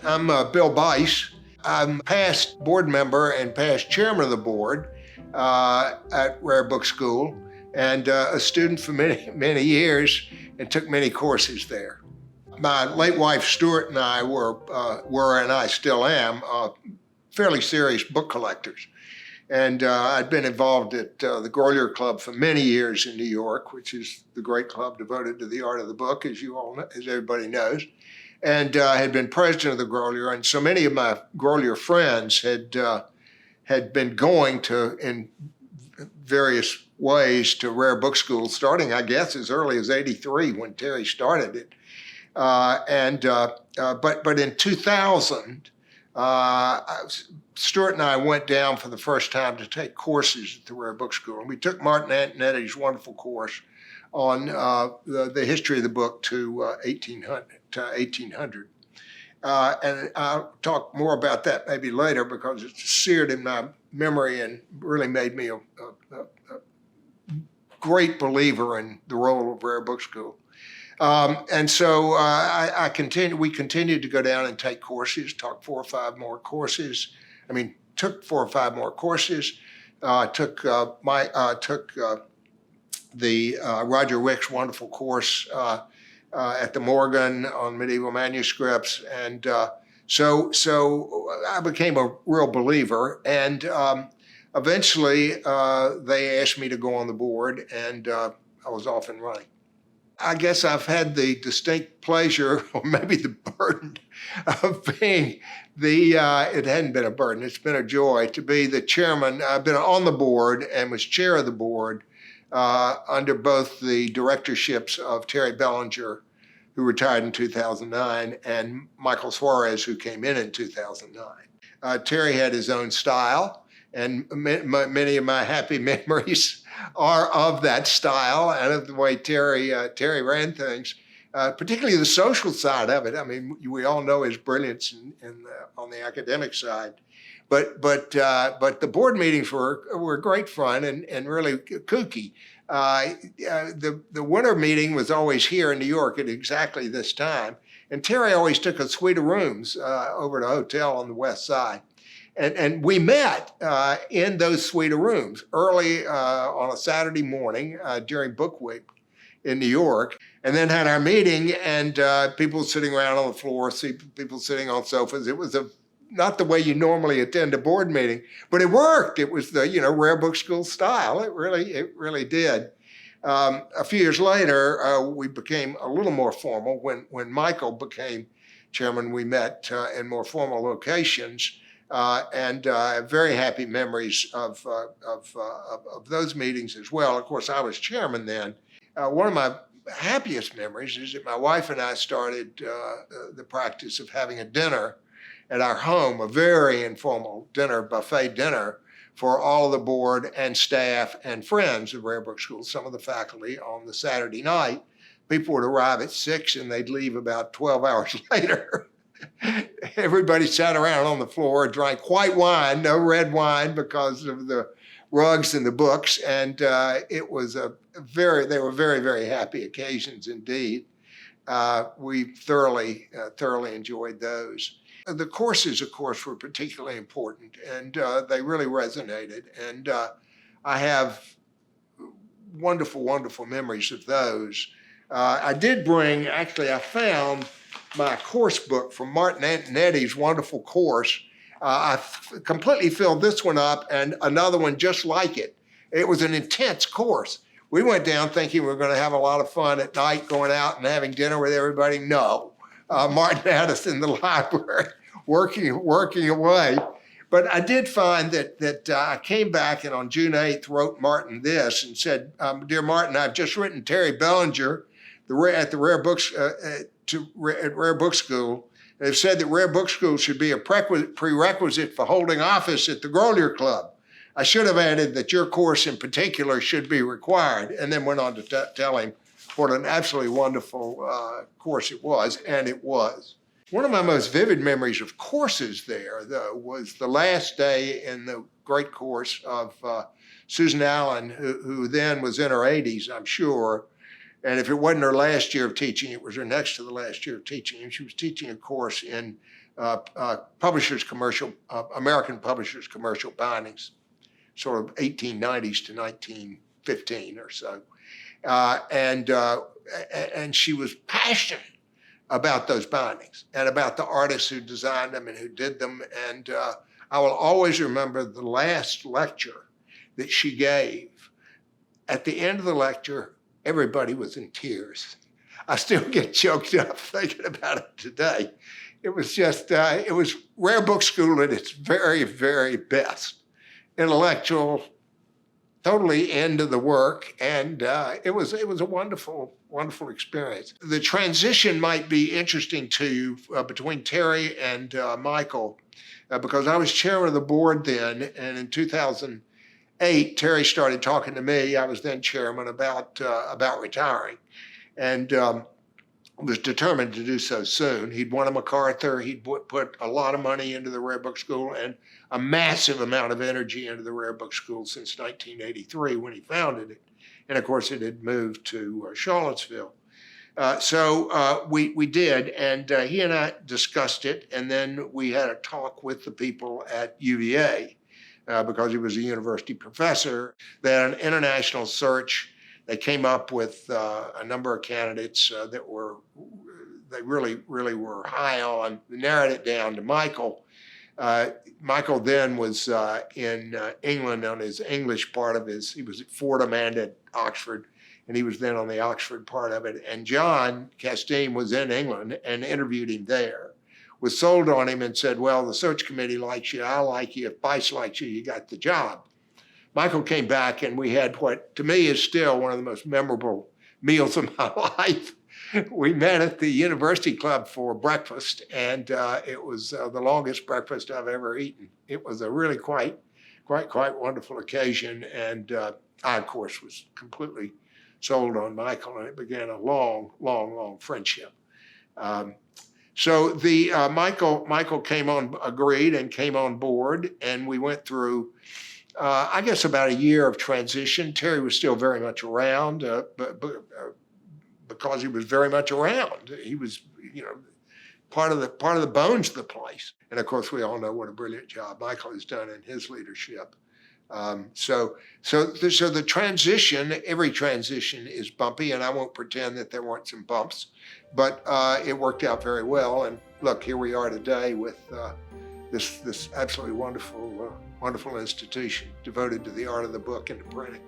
I'm Bill Buice. I'm past board member and past chairman of the board at Rare Book School, and a student for many years, and took many courses there. My late wife Stuart and I were and I still am, fairly serious book collectors. And I'd been involved at the Grolier Club for many years in New York, which is the great club devoted to the art of the book, as you all know, as everybody knows. And had been president of the Grolier, and so many of my Grolier friends had been going to, in various ways, to Rare Book School, starting, I guess, as early as '83 when Terry started it. But in 2000, Stuart and I went down for the first time to take courses at the Rare Book School, and we took Martin Antonetti's wonderful course on the history of the book to 1800. And I'll talk more about that maybe later because it's seared in my memory and really made me a great believer in the role of Rare Book School. And so we continued to go down and take courses, took 4 or 5 more courses. Took the Roger Wick's wonderful course at the Morgan on medieval manuscripts, and so I became a real believer. And eventually, they asked me to go on the board, and I was off and running. I guess I've had the distinct pleasure, or maybe the burden, of being it hadn't been a burden, it's been a joy to be the chairman. I've been on the board and was chair of the board under both the directorships of Terry Bellinger, who retired in 2009, and Michael Suarez, who came in 2009. Terry had his own style, and many of my happy memories are of that style and of the way Terry ran things, particularly the social side of it. I mean, we all know his brilliance on the academic side, but the board meetings were great fun and really kooky. The winter meeting was always here in New York at exactly this time, and Terry always took a suite of rooms over at a hotel on the west side. And we met in those suite of rooms early on a Saturday morning during Book Week in New York, and then had our meeting, and people sitting around on the floor, people sitting on sofas. It was not the way you normally attend a board meeting, but it worked. It was the Rare Book School style. It really did. A few years later, we became a little more formal. When Michael became chairman, we met in more formal locations. And very happy memories of those meetings as well. Of course, I was chairman then. One of my happiest memories is that my wife and I started the practice of having a dinner at our home, a very informal dinner, buffet dinner, for all of the board and staff and friends of Rare Book School, some of the faculty, on the Saturday night. People would arrive at 6 and they'd leave about 12 hours later. Everybody sat around on the floor, drank white wine, no red wine because of the rugs and the books, and it was they were very, very happy occasions indeed. We thoroughly enjoyed those. The courses, of course, were particularly important, and they really resonated, and I have wonderful, wonderful memories of those. I found my course book from Martin Antonetti's wonderful course. I completely filled this one up and another one just like it. It was an intense course. We went down thinking we were going to have a lot of fun at night, going out and having dinner with everybody. No, Martin had us in the library working away. But I did find that I came back and on June 8th wrote Martin this and said, "Dear Martin, I've just written Terry Bellinger at Rare Book School. They've said that Rare Book School should be a prerequisite for holding office at the Grolier Club. I should have added that your course in particular should be required," and then went on to tell him what an absolutely wonderful course it was, and it was. One of my most vivid memories of courses there, though, was the last day in the great course of Susan Allen, who then was in her 80s, I'm sure. And if it wasn't her last year of teaching, it was her next to the last year of teaching. And she was teaching a course in American Publishers Commercial Bindings, sort of 1890s to 1915 or so. And she was passionate about those bindings and about the artists who designed them and who did them. And I will always remember the last lecture that she gave. At the end of the lecture, everybody was in tears. I still get choked up thinking about it today. It was just, it was Rare Book School at its very, very best. Intellectual, totally into the work, and it was a wonderful, wonderful experience. The transition might be interesting to you between Terry and Michael, because I was chairman of the board then, and in 2008, Terry started talking to me. I was then chairman about retiring, and was determined to do so soon. He'd won a MacArthur. He'd put a lot of money into the Rare Book School and a massive amount of energy into the Rare Book School since 1983 when he founded it. And of course, it had moved to Charlottesville. So we did, and he and I discussed it, and then we had a talk with the people at UVA because he was a university professor. They had an international search. They came up with a number of candidates that they really were high on. They narrowed it down to Michael. Michael then was in England on his English part of he was at Fordham and at Oxford, and he was then on the Oxford part of it. And John Castine was in England and interviewed him there, was sold on him and said, well, the search committee likes you, I like you, if Buice likes you, you got the job. Michael came back, and we had what to me is still one of the most memorable meals of my life. We met at the University Club for breakfast, and it was the longest breakfast I've ever eaten. It was a really quite wonderful occasion, and I, of course, was completely sold on Michael, and it began a long friendship. So the Michael agreed and came on board, and we went through I guess about a year of transition. Terry was still very much around, but because he was very much around, he was, part of the bones of the place. And of course, we all know what a brilliant job Michael has done in his leadership. So the transition, every transition is bumpy, and I won't pretend that there weren't some bumps, but it worked out very well. And look, here we are today with this absolutely wonderful institution devoted to the art of the book and to printing.